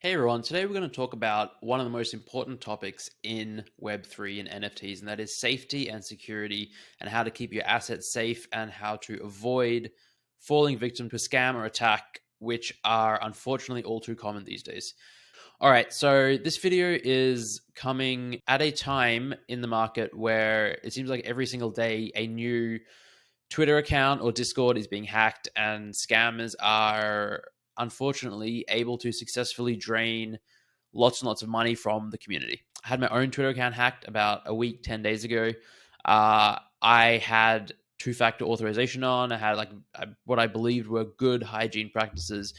Hey everyone, today we're going to talk about one of the most important topics in Web3 and NFTs, and that is safety and security and how to keep your assets safe and how to avoid falling victim to a scam or attack, which are unfortunately all too common these days. All right, so this video is coming at a time in the market where it seems like every single day a new Twitter account or Discord is being hacked, and scammers are unfortunately able to successfully drain lots and lots of money from the community. I had my own Twitter account hacked about a week, 10 days ago. I had two-factor authorization on. I had what I believed were good hygiene practices.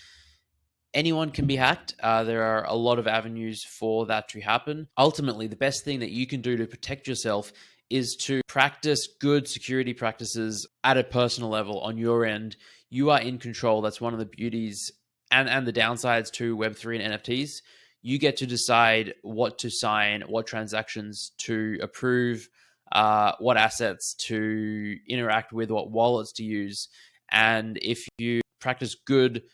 Anyone can be hacked. There are a lot of avenues for that to happen. Ultimately, the best thing that you can do to protect yourself is to practice good security practices at a personal level on your end. You are in control. That's one of the beauties and the downsides to Web3 and NFTs. You get to decide what to sign, what transactions to approve, what assets to interact with, what wallets to use. And if you practice good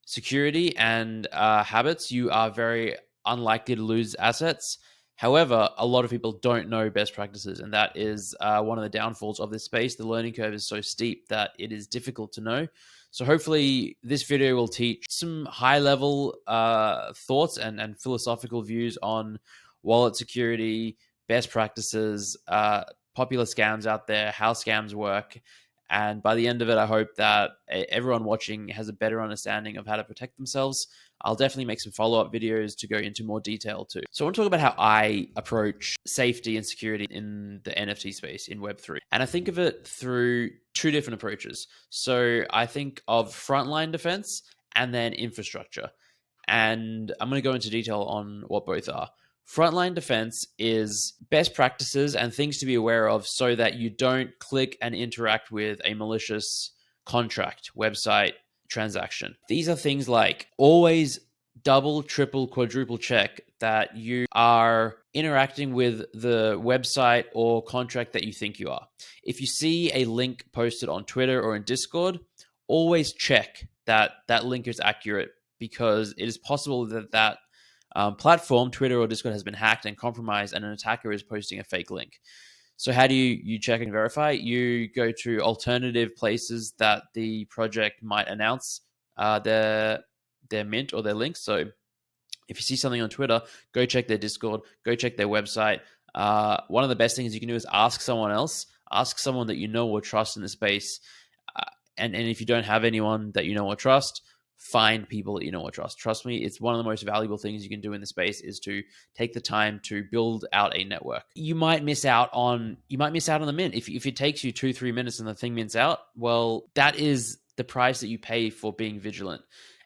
security and habits, you are very unlikely to lose assets. However, a lot of people don't know best practices, and that is one of the downfalls of this space. The learning curve is so steep that it is difficult to know. So hopefully this video will teach some high-level thoughts and philosophical views on wallet security, best practices, popular scams out there, how scams work. And by the end of it, I hope that everyone watching has a better understanding of how to protect themselves. I'll definitely make some follow-up videos to go into more detail too. So I want to talk about how I approach safety and security in the NFT space in Web3. And I think of it through two different approaches. So I think of frontline defense and then infrastructure. And I'm going to go into detail on what both are. Frontline defense is best practices and things to be aware of so that you don't click and interact with a malicious contract, website, transaction. These are things like always double, triple, quadruple check that you are interacting with the website or contract that you think you are. If you see a link posted on Twitter or in Discord, always check that that link is accurate, because it is possible that platform, Twitter or Discord, has been hacked and compromised, and an attacker is posting a fake link. So how do you check and verify? You go to alternative places that the project might announce their mint or their links. So if you see something on Twitter, go check their Discord, go check their website. One of the best things you can do is ask someone else, ask someone that you know or trust in the space. And if you don't have anyone that you know or trust, find people that you know or trust. Trust me, it's one of the most valuable things you can do in the space is to take the time to build out a network. You might miss out on the mint. If it takes you 2-3 minutes and the thing mints out, well, that is the price that you pay for being vigilant.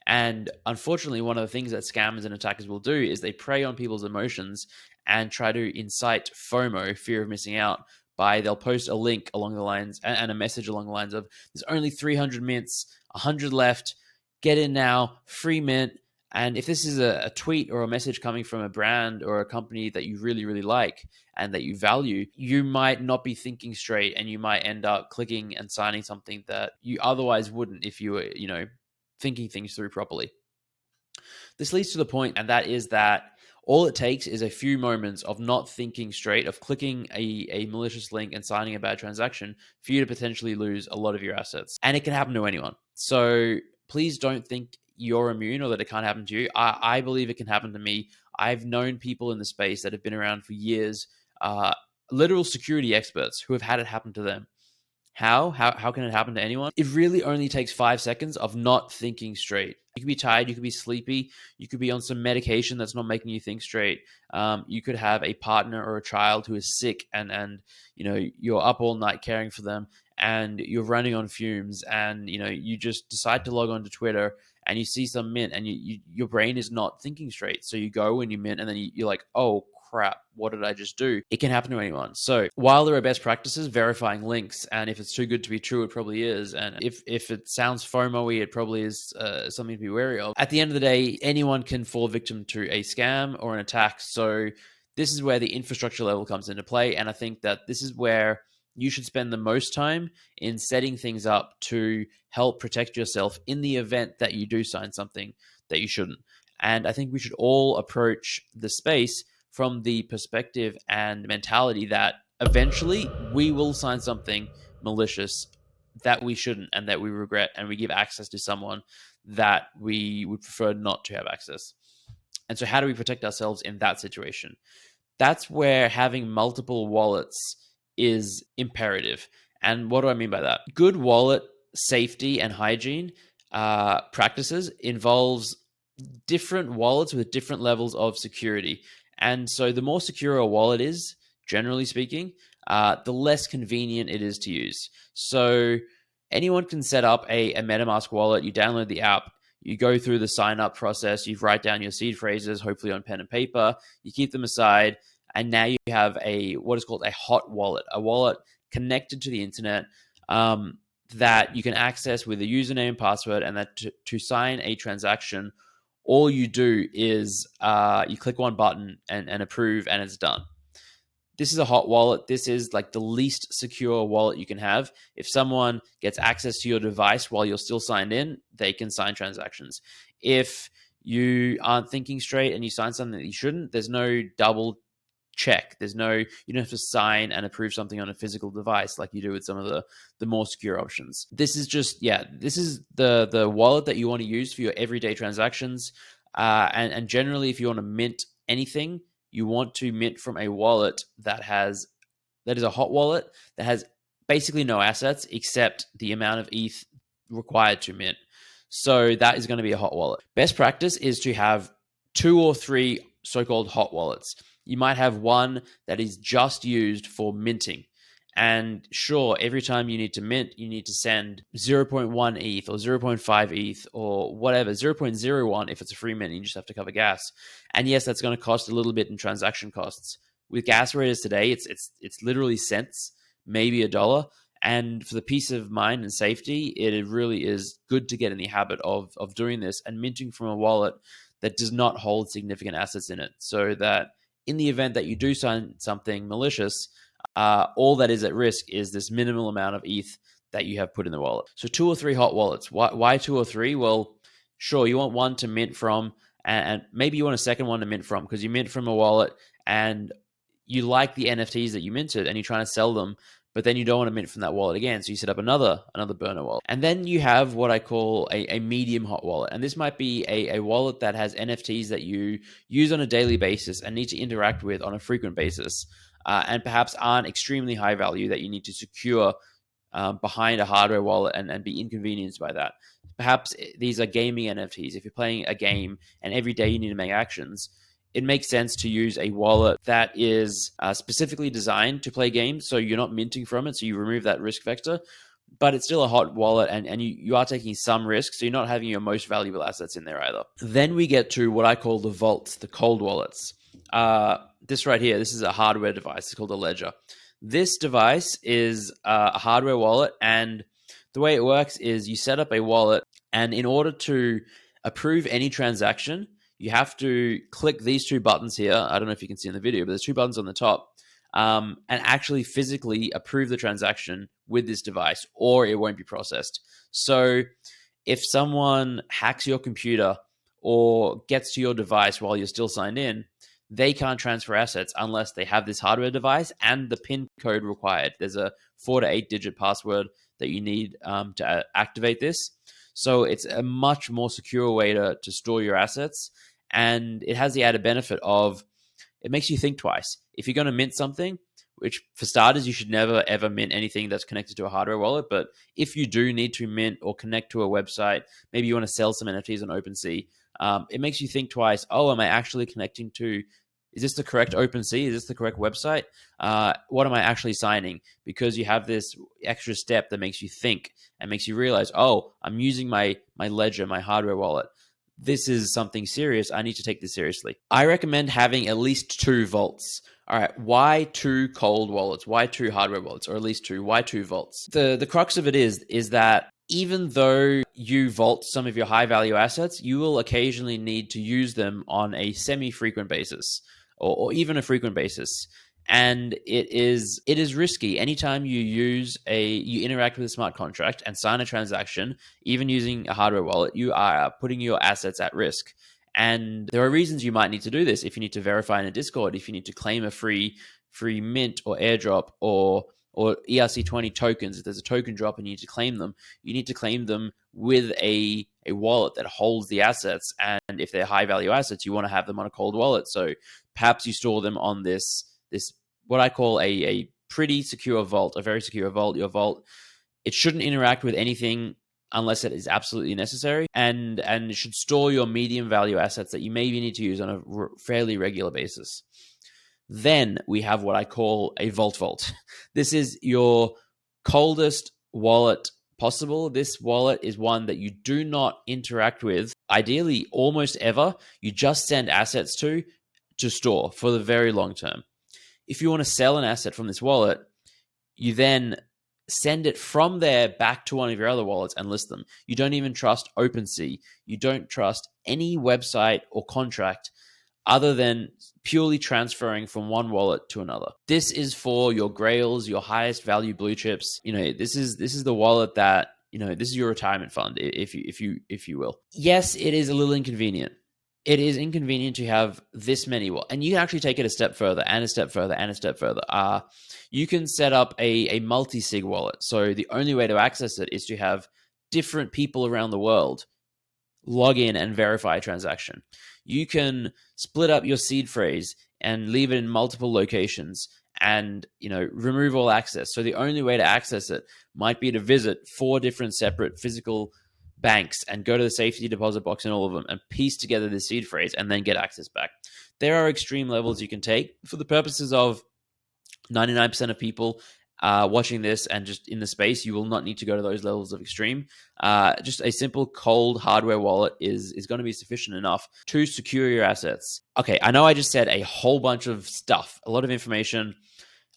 And unfortunately, one of the things that scammers and attackers will do is they prey on people's emotions and try to incite FOMO, fear of missing out, by they'll post a link along the lines and a message along the lines of, there's only 300 mints, 100 left, get in now, free mint. And if this is a tweet or a message coming from a brand or a company that you really, really like and that you value, you might not be thinking straight, and you might end up clicking and signing something that you otherwise wouldn't if you were, thinking things through properly. This leads to the point, and that is that all it takes is a few moments of not thinking straight, of clicking a malicious link and signing a bad transaction for you to potentially lose a lot of your assets. And it can happen to anyone. So please don't think you're immune or that it can't happen to you. I believe it can happen to me. I've known people in the space that have been around for years, literal security experts who have had it happen to them. How can it happen to anyone? It really only takes 5 seconds of not thinking straight. You could be tired, you could be sleepy, you could be on some medication that's not making you think straight. You could have a partner or a child who is sick, and you're up all night caring for them, and you're running on fumes, and you just decide to log on to Twitter and you see some mint, and your brain is not thinking straight. So you go and you mint, and then you're like, oh crap, what did I just do? It can happen to anyone. So while there are best practices, verifying links, and if it's too good to be true, it probably is. And if it sounds FOMO-y, it probably is something to be wary of. At the end of the day, anyone can fall victim to a scam or an attack. So this is where the infrastructure level comes into play. And I think that this is where you should spend the most time in setting things up to help protect yourself in the event that you do sign something that you shouldn't. And I think we should all approach the space from the perspective and mentality that eventually we will sign something malicious that we shouldn't and that we regret, and we give access to someone that we would prefer not to have access. And so how do we protect ourselves in that situation? That's where having multiple wallets is imperative. And what do I mean by that? Good wallet safety and hygiene practices involves different wallets with different levels of security. And so the more secure a wallet is, generally speaking, the less convenient it is to use. So anyone can set up a MetaMask wallet. You download the app, you go through the sign up process, you write down your seed phrases, hopefully on pen and paper, you keep them aside, and now you have what is called a hot wallet, a wallet connected to the internet that you can access with a username and password, and that to sign a transaction, all you do is you click one button and approve, and it's done. This is a hot wallet. This is like the least secure wallet you can have. If someone gets access to your device while you're still signed in, they can sign transactions. If you aren't thinking straight and you sign something that you shouldn't, there's no double check. You don't have to sign and approve something on a physical device like you do with some of the more secure options. This is this is the wallet that you want to use for your everyday transactions. And generally, if you want to mint anything, you want to mint from a wallet that is a hot wallet that has basically no assets except the amount of ETH required to mint. So that is going to be a hot wallet. Best practice is to have 2 or 3 so-called hot wallets. You might have one that is just used for minting. And sure, every time you need to mint, you need to send 0.1 ETH or 0.5 ETH or whatever, 0.01 if it's a free mint, and you just have to cover gas. And yes, that's going to cost a little bit in transaction costs. With gas where it is today, it's literally cents, maybe $1. And for the peace of mind and safety, it really is good to get in the habit of doing this and minting from a wallet that does not hold significant assets in it, so that in the event that you do sign something malicious, all that is at risk is this minimal amount of ETH that you have put in the wallet. So 2 or 3 hot wallets. Why 2 or 3? Well, sure, you want one to mint from, and maybe you want a second one to mint from, because you mint from a wallet and you like the NFTs that you minted and you're trying to sell them, but then you don't want to mint from that wallet again. So you set up another burner wallet. And then you have what I call a medium hot wallet. And this might be a wallet that has NFTs that you use on a daily basis and need to interact with on a frequent basis, and perhaps aren't extremely high value that you need to secure behind a hardware wallet and be inconvenienced by that. Perhaps these are gaming NFTs. If you're playing a game and every day you need to make actions, it makes sense to use a wallet that is specifically designed to play games, so you're not minting from it, so you remove that risk vector, but it's still a hot wallet, and you are taking some risk, so you're not having your most valuable assets in there either. Then we get to what I call the vaults, the cold wallets. This right here, this is a hardware device. It's called a ledger. This device is a hardware wallet, and the way it works is you set up a wallet, and in order to approve any transaction, you have to click these 2 buttons here. I don't know if you can see in the video, but there's 2 buttons on the top, and actually physically approve the transaction with this device, or it won't be processed. So if someone hacks your computer or gets to your device while you're still signed in, they can't transfer assets unless they have this hardware device and the PIN code required. There's a 4 to 8 digit password that you need to activate this. So it's a much more secure way to store your assets. And it has the added benefit of it makes you think twice. If you're going to mint something, which for starters, you should never, ever mint anything that's connected to a hardware wallet. But if you do need to mint or connect to a website, maybe you want to sell some NFTs on OpenSea, it makes you think twice. Oh, am I actually connecting to, is this the correct OpenSea? Is this the correct website? What am I actually signing? Because you have this extra step that makes you think and makes you realize, oh, I'm using my ledger, my hardware wallet. This is something serious. I need to take this seriously. I recommend having at least 2 vaults. All right, why 2 cold wallets? Why 2 hardware wallets? Or at least 2? Why 2 vaults? The crux of it is that even though you vault some of your high value assets, you will occasionally need to use them on a semi-frequent basis or even a frequent basis. And it is risky. Anytime you interact with a smart contract and sign a transaction, even using a hardware wallet, you are putting your assets at risk. And there are reasons you might need to do this. If you need to verify in a Discord, if you need to claim a free mint or airdrop or ERC20 tokens, if there's a token drop and you need to claim them, you need to claim them with a wallet that holds the assets. And if they're high value assets, you want to have them on a cold wallet. So perhaps you store them on this what I call a pretty secure vault, a very secure vault. Your vault, it shouldn't interact with anything unless it is absolutely necessary, and it should store your medium value assets that you maybe need to use on a fairly regular basis. Then we have what I call a vault. This is your coldest wallet possible. This wallet is one that you do not interact with, ideally almost ever. You just send assets to store for the very long term. If you want to sell an asset from this wallet, you then send it from there back to one of your other wallets and list them. You don't even trust OpenSea. You don't trust any website or contract other than purely transferring from one wallet to another. This is for your grails, your highest value blue chips. This is the wallet that, this is your retirement fund, if you will. Yes, it is a little inconvenient. It is inconvenient to have this many, and you can actually take it a step further and a step further and a step further. You can set up a multi-sig wallet. So the only way to access it is to have different people around the world log in and verify a transaction. You can split up your seed phrase and leave it in multiple locations and, remove all access. So the only way to access it might be to visit 4 different separate physical banks and go to the safety deposit box in all of them and piece together the seed phrase and then get access back. There are extreme levels you can take. For the purposes of 99% of people watching this and just in the space, you will not need to go to those levels of extreme. Just a simple cold hardware wallet is going to be sufficient enough to secure your assets. Okay, I know I just said a whole bunch of stuff, a lot of information.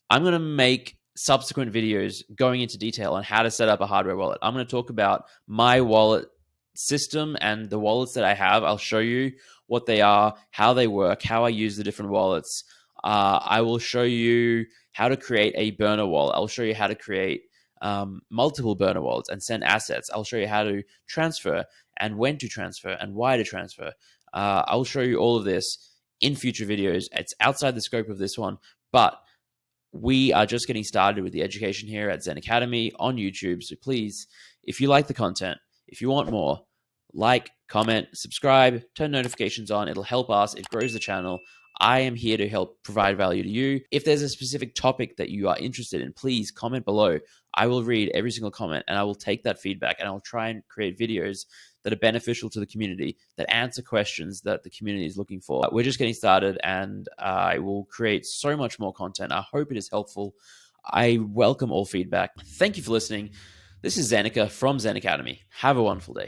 I'm going to make subsequent videos going into detail on how to set up a hardware wallet. I'm going to talk about my wallet system and the wallets that I have. I'll show you what they are, how they work, how I use the different wallets. I will show you how to create a burner wallet. I'll show you how to create multiple burner wallets and send assets. I'll show you how to transfer and when to transfer and why to transfer. I'll show you all of this in future videos. It's outside the scope of this one, but we are just getting started with the education here at ZenAcademy on YouTube. So please, if you like the content, if you want more, like, comment, subscribe, turn notifications on. It'll help us. It grows the channel. I am here to help provide value to you. If there's a specific topic that you are interested in, please comment below. I will read every single comment and I will take that feedback and I'll try and create videos that are beneficial to the community, that answer questions that the community is looking for. We're just getting started and I will create so much more content. I hope it is helpful. I welcome all feedback. Thank you for listening. This is Zeneca from ZenAcademy. Have a wonderful day.